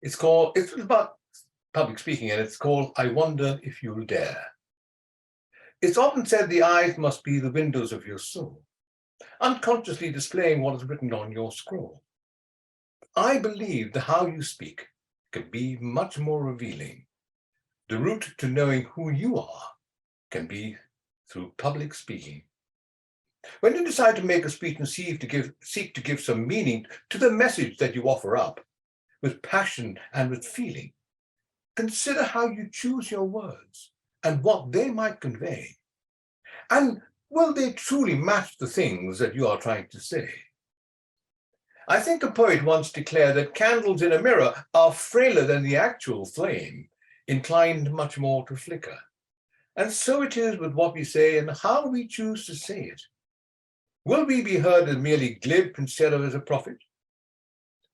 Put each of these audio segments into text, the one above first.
It's about public speaking, and it's called I Wonder If You'll Dare. It's often said the eyes must be the windows of your soul, unconsciously displaying what is written on your scroll. I believe that how you speak can be much more revealing. The route to knowing who you are can be through public speaking. When you decide to make a speech and seek to give some meaning to the message that you offer up, with passion and with feeling, consider how you choose your words and what they might convey. And will they truly match the things that you are trying to say? I think a poet once declared that candles in a mirror are frailer than the actual flame, inclined much more to flicker. And so it is with what we say and how we choose to say it. Will we be heard as merely glib instead of as a prophet?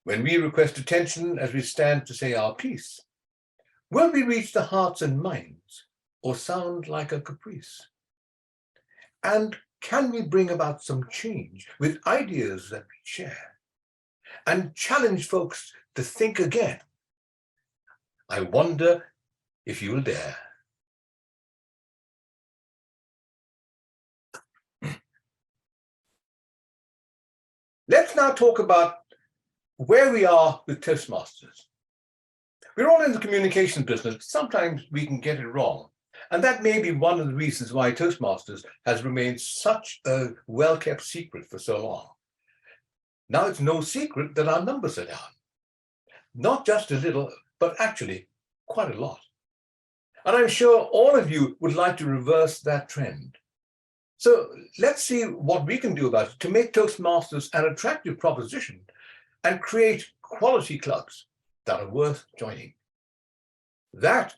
When we request attention as we stand to say our piece, will we reach the hearts and minds or sound like a caprice? And can we bring about some change with ideas that we share and challenge folks to think again? I wonder if you'll dare. Let's now talk about where we are with Toastmasters. We're all in the communications business, but sometimes we can get it wrong. And that may be one of the reasons why Toastmasters has remained such a well-kept secret for so long. Now it's no secret that our numbers are down. Not just a little, but actually quite a lot. And I'm sure all of you would like to reverse that trend. So let's see what we can do about it to make Toastmasters an attractive proposition and create quality clubs that are worth joining. That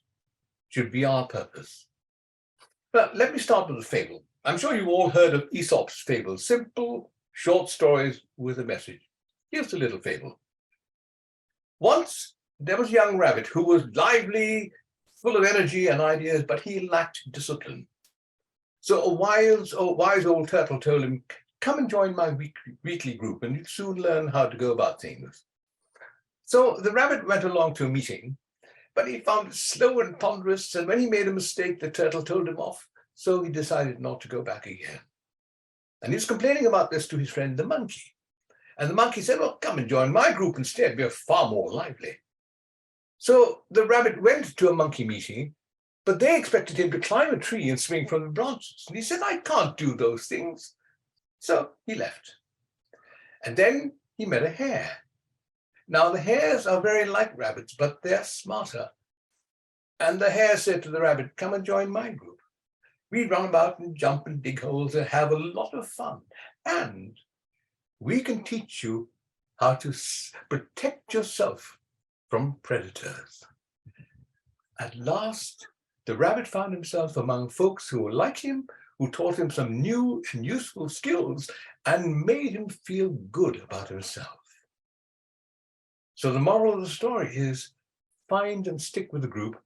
should be our purpose. But let me start with a fable. I'm sure you've all heard of Aesop's fables, simple, short stories with a message. Here's a little fable. Once there was a young rabbit who was lively, full of energy and ideas, but he lacked discipline. So a wise old turtle told him, come and join my weekly group and you'll soon learn how to go about things. So the rabbit went along to a meeting, but he found it slow and ponderous, and when he made a mistake, the turtle told him off, so he decided not to go back again. And he was complaining about this to his friend, the monkey. And the monkey said, well, come and join my group instead, we're far more lively. So the rabbit went to a monkey meeting, but they expected him to climb a tree and swing from the branches. And he said, I can't do those things. So he left. And then he met a hare. Now the hares are very like rabbits, but they're smarter. And the hare said to the rabbit, come and join my group. We run about and jump and dig holes and have a lot of fun. And we can teach you how to protect yourself from predators. At last, the rabbit found himself among folks who were like him, who taught him some new and useful skills and made him feel good about himself. So the moral of the story is find and stick with a group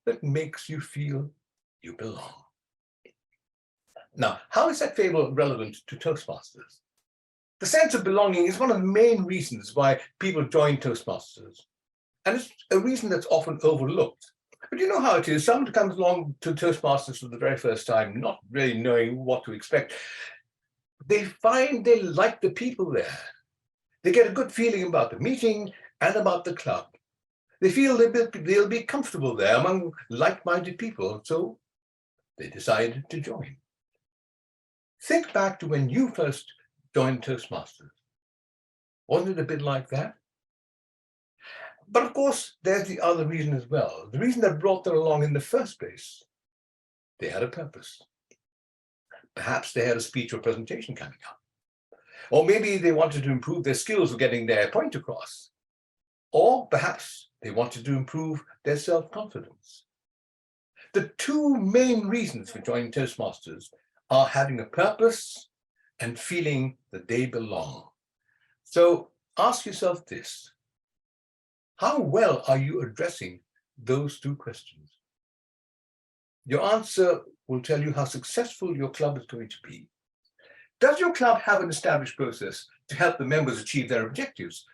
that makes you feel you belong. Now, how is that fable relevant to Toastmasters? The sense of belonging is one of the main reasons why people join Toastmasters. And it's a reason that's often overlooked. But you know how it is. Someone comes along to Toastmasters for the very first time, not really knowing what to expect. They find they like the people there. They get a good feeling about the meeting and about the club. They feel they'll be comfortable there among like-minded people, so they decide to join. Think back to when you first joined Toastmasters. Wasn't it a bit like that? But of course, there's the other reason as well. The reason that brought them along in the first place. They had a purpose. Perhaps they had a speech or presentation coming up. Or maybe they wanted to improve their skills of getting their point across. Or perhaps they wanted to improve their self-confidence. The two main reasons for joining Toastmasters are having a purpose and feeling that they belong. So ask yourself this. How well are you addressing those two questions? Your answer will tell you how successful your club is going to be. Does your club have an established process to help the members achieve their objectives?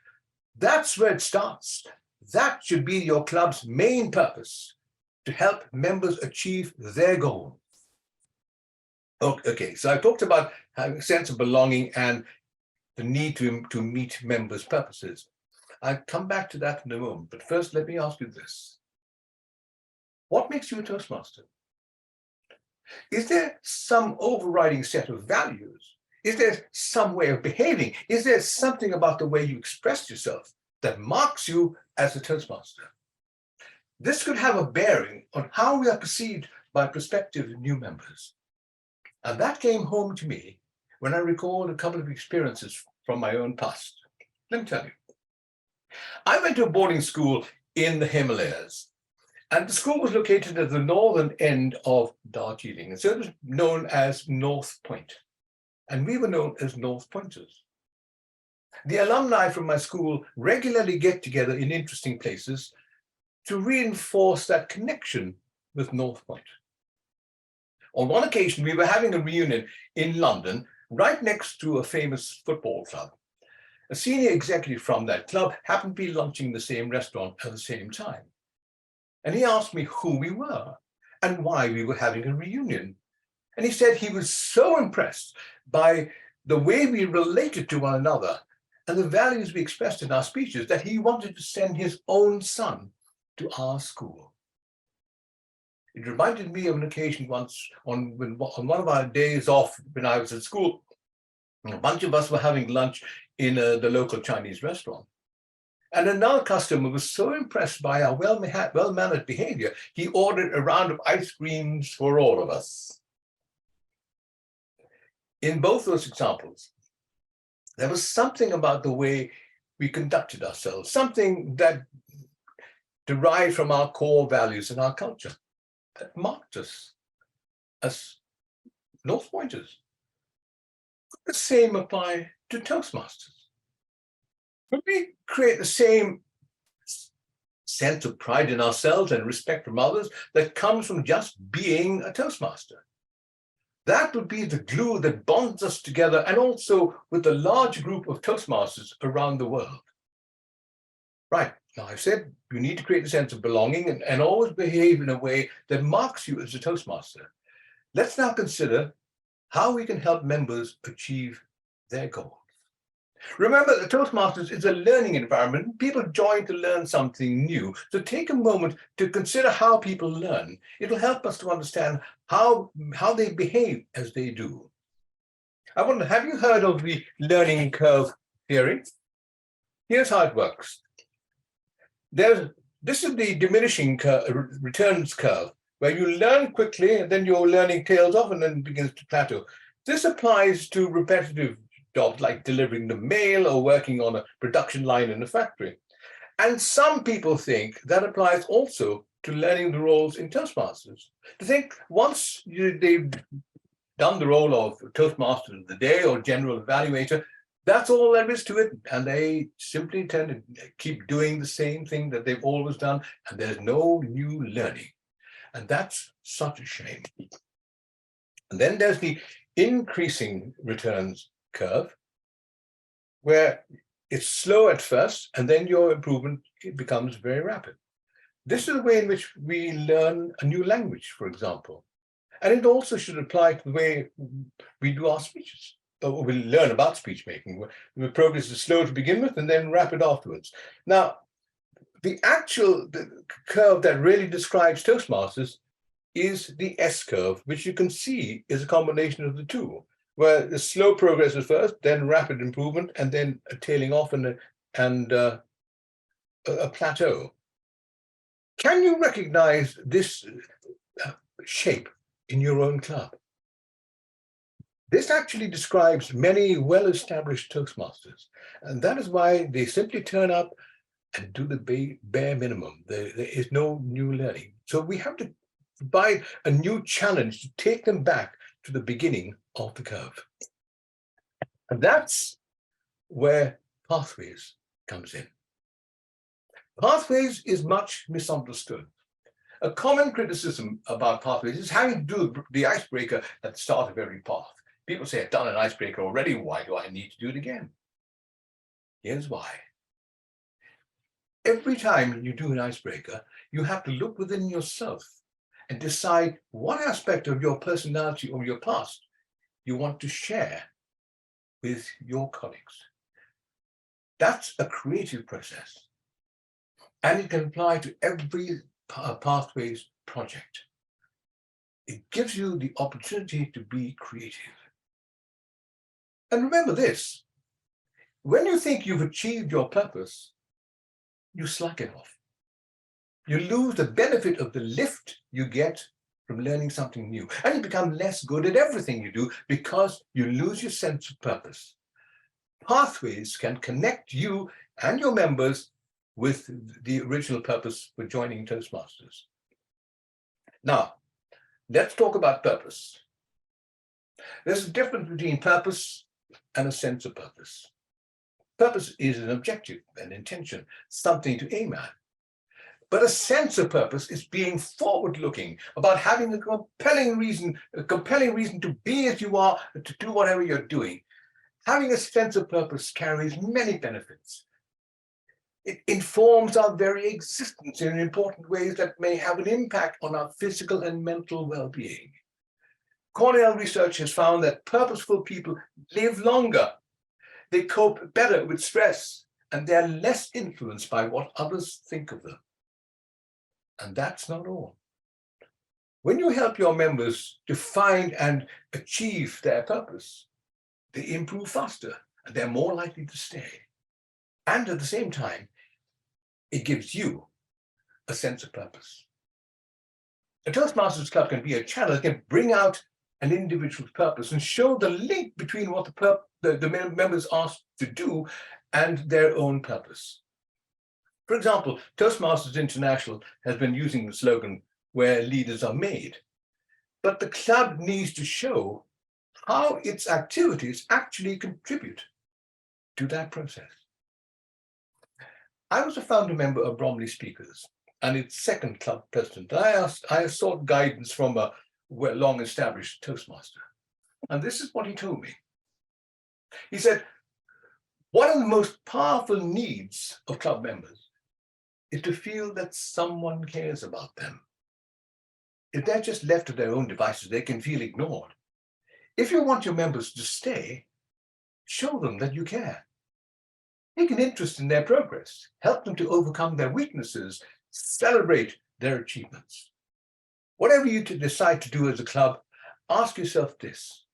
That's where it starts. that should be your club's main purpose, to help members achieve their goal. Okay, so I talked about having a sense of belonging and the need to meet members' purposes. I'll come back to that in a moment, but first let me ask you this. What makes you a Toastmaster? Is there some overriding set of values? Is there some way of behaving? Is there something about the way you express yourself that marks you as a Toastmaster? This could have a bearing on how we are perceived by prospective new members. And that came home to me when I recalled a couple of experiences from my own past. Let me tell you. I went to a boarding school in the Himalayas, and the school was located at the northern end of Darjeeling, and so it was known as North Point, and we were known as North Pointers. The alumni from my school regularly get together in interesting places to reinforce that connection with North Point. On one occasion, we were having a reunion in London, right next to a famous football club. A senior executive from that club happened to be lunching in the same restaurant at the same time. And he asked me who we were and why we were having a reunion. And he said he was so impressed by the way we related to one another and the values we expressed in our speeches that he wanted to send his own son to our school. It reminded me of an occasion once on one of our days off when I was at school. A bunch of us were having lunch in the local Chinese restaurant. And another customer was so impressed by our well-mannered behavior, he ordered a round of ice creams for all of us. In both those examples, there was something about the way we conducted ourselves, something that derived from our core values and our culture that marked us as North Pointers. The same apply to Toastmasters. Could we create the same sense of pride in ourselves and respect from others that comes from just being a Toastmaster? That would be the glue that bonds us together, and also with the large group of Toastmasters around the world. Right, now I've said you need to create a sense of belonging and always behave in a way that marks you as a Toastmaster. Let's now consider how we can help members achieve their goals. Remember that Toastmasters is a learning environment. People join to learn something new. So take a moment to consider how people learn. It'll help us to understand how they behave as they do. I wonder, have you heard of the learning curve theory? Here's how it works. This is the diminishing returns curve, where you learn quickly and then your learning tails off and then begins to plateau. This applies to repetitive jobs like delivering the mail or working on a production line in a factory. And some people think that applies also to learning the roles in Toastmasters. To think once they've done the role of Toastmaster of the day or general evaluator, that's all there is to it. And they simply tend to keep doing the same thing that they've always done, and there's no new learning. And that's such a shame. And then there's the increasing returns curve, where it's slow at first, and then your improvement becomes very rapid. This is the way in which we learn a new language, for example. And it also should apply to the way we do our speeches, or we learn about speech making, where the progress is slow to begin with and then rapid afterwards. Now, the curve that really describes Toastmasters is the S curve, which you can see is a combination of the two, where the slow progress at first, then rapid improvement, and then a tailing off and a plateau. Can you recognize this shape in your own club? This actually describes many well-established Toastmasters, and that is why they simply turn up and do the bare minimum. There is no new learning. So we have to provide a new challenge to take them back to the beginning of the curve. And that's where Pathways comes in. Pathways is much misunderstood. A common criticism about Pathways is having to do the icebreaker at the start of every path. People say, I've done an icebreaker already, why do I need to do it again? Here's why. Every time you do an icebreaker, you have to look within yourself and decide what aspect of your personality or your past you want to share with your colleagues. That's a creative process, and it can apply to every Pathways project. It gives you the opportunity to be creative. And remember this, when you think you've achieved your purpose, you slack it off. You lose the benefit of the lift you get from learning something new, and you become less good at everything you do because you lose your sense of purpose. Pathways can connect you and your members with the original purpose for joining Toastmasters. Now, let's talk about purpose. There's a difference between purpose and a sense of purpose. Purpose is an objective, an intention, something to aim at. But a sense of purpose is being forward-looking, about having a compelling reason to be as you are, to do whatever you're doing. Having a sense of purpose carries many benefits. It informs our very existence in important ways that may have an impact on our physical and mental well-being. Cornell research has found that purposeful people live longer. They cope better with stress, and they're less influenced by what others think of them. And that's not all. When you help your members to find and achieve their purpose, they improve faster and they're more likely to stay. And at the same time, it gives you a sense of purpose. A Toastmasters Club can be a channel that can bring out an individual's purpose and show the link between what the members are asked to do and their own purpose. For example, Toastmasters International has been using the slogan, "Where leaders are made." But the club needs to show how its activities actually contribute to that process. I was a founder member of Bromley Speakers and its second club president. I sought guidance from a long-established Toastmaster. And this is what he told me. He said, one of the most powerful needs of club members is to feel that someone cares about them. If they're just left to their own devices, they can feel ignored. If you want your members to stay, show them that you care. Take an interest in their progress. Help them to overcome their weaknesses. Celebrate their achievements. Whatever you decide to do as a club, ask yourself this: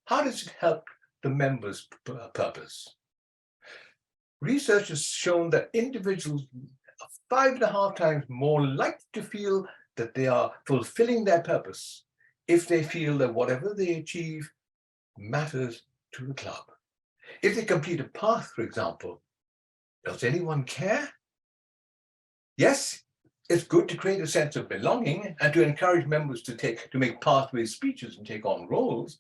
how does it help the members' purpose? Research has shown that individuals are 5.5 times more likely to feel that they are fulfilling their purpose if they feel that whatever they achieve matters to the club. If they complete a path, for example, does anyone care? Yes, it's good to create a sense of belonging and to encourage members to make pathway speeches and take on roles,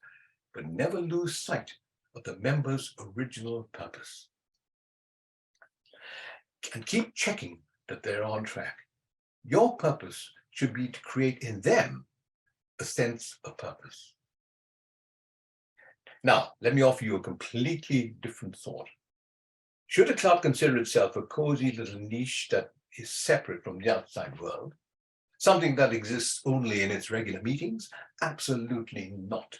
but never lose sight of the members' original purpose. And keep checking that they're on track. Your purpose should be to create in them a sense of purpose. Now, let me offer you a completely different thought. Should a club consider itself a cozy little niche that is separate from the outside world? Something that exists only in its regular meetings? Absolutely not.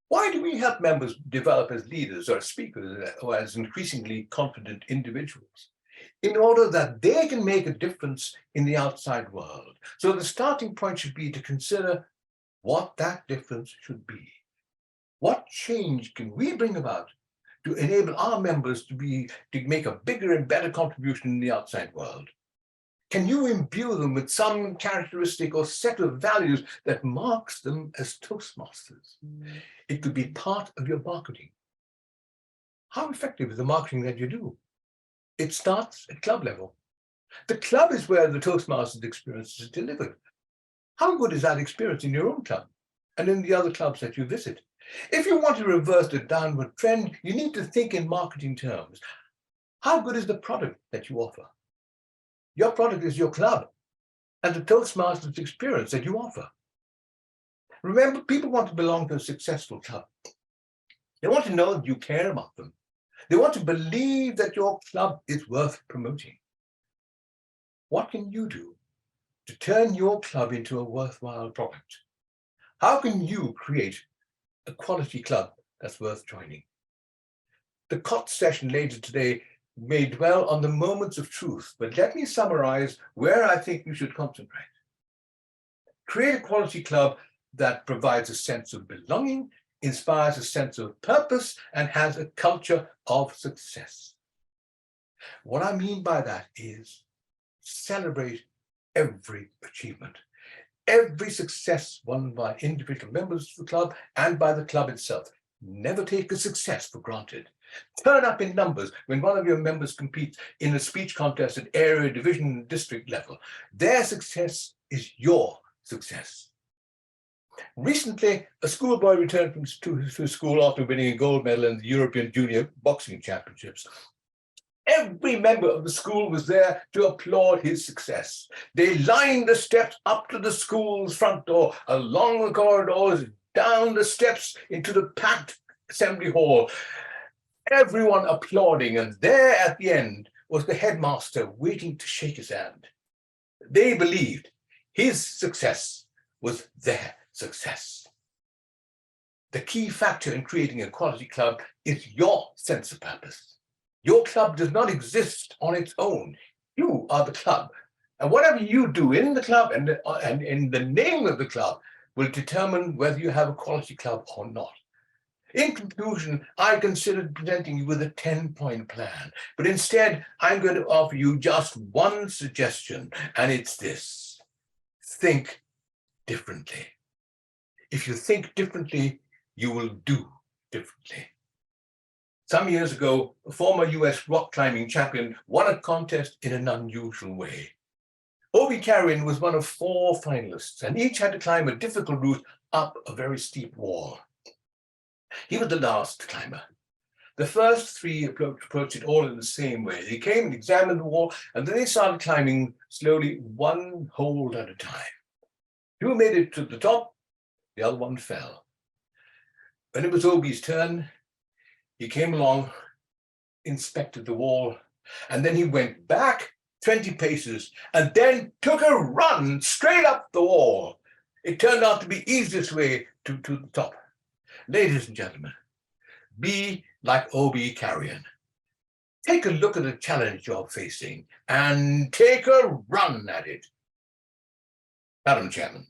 Why do we help members develop as leaders or speakers or as increasingly confident individuals? In order that they can make a difference in the outside world. So the starting point should be to consider what that difference should be. What change can we bring about to enable our members to make a bigger and better contribution in the outside world? Can you imbue them with some characteristic or set of values that marks them as Toastmasters? It could be part of your marketing. How effective is the marketing that you do? It starts at club level. The club is where the Toastmasters experience is delivered. How good is that experience in your own club and in the other clubs that you visit? If you want to reverse the downward trend, you need to think in marketing terms. How good is the product that you offer? Your product is your club and the Toastmasters experience that you offer. Remember, people want to belong to a successful club. They want to know that you care about them. They want to believe that your club is worth promoting. What can you do to turn your club into a worthwhile product? How can you create a quality club that's worth joining? The COT session later today may dwell on the moments of truth, but let me summarize where I think you should concentrate. Create a quality club that provides a sense of belonging, inspires a sense of purpose, and has a culture of success. What I mean by that is celebrate every achievement, every success won by individual members of the club and by the club itself. Never take a success for granted. Turn up in numbers when one of your members competes in a speech contest at area, division, district level. Their success is your success. Recently, a schoolboy returned to school after winning a gold medal in the European Junior Boxing Championships. Every member of the school was there to applaud his success. They lined the steps up to the school's front door, along the corridors, down the steps into the packed assembly hall, everyone applauding, and there at the end was the headmaster waiting to shake his hand. They believed his success was their success. The key factor in creating a quality club is your sense of purpose. Your club does not exist on its own. You are the club. And whatever you do in the club and in the name of the club will determine whether you have a quality club or not. In conclusion, I considered presenting you with a 10-point plan, but instead I'm going to offer you just one suggestion, and it's this: think differently. If you think differently, you will do differently. Some years ago, a former US rock climbing champion won a contest in an unusual way. Obi Karian was one of 4 finalists, and each had to climb a difficult route up a very steep wall. He was the last climber. The first 3 approached it all in the same way. They came and examined the wall, and then they started climbing slowly, one hold at a time. 2 made it to the top, the other one fell. When it was Obi's turn, he came along, inspected the wall, and then he went back 20 paces and then took a run straight up the wall. It turned out to be the easiest way to the top. Ladies and gentlemen, be like Obi Karian. Take a look at the challenge you're facing and take a run at it. Madam Chairman.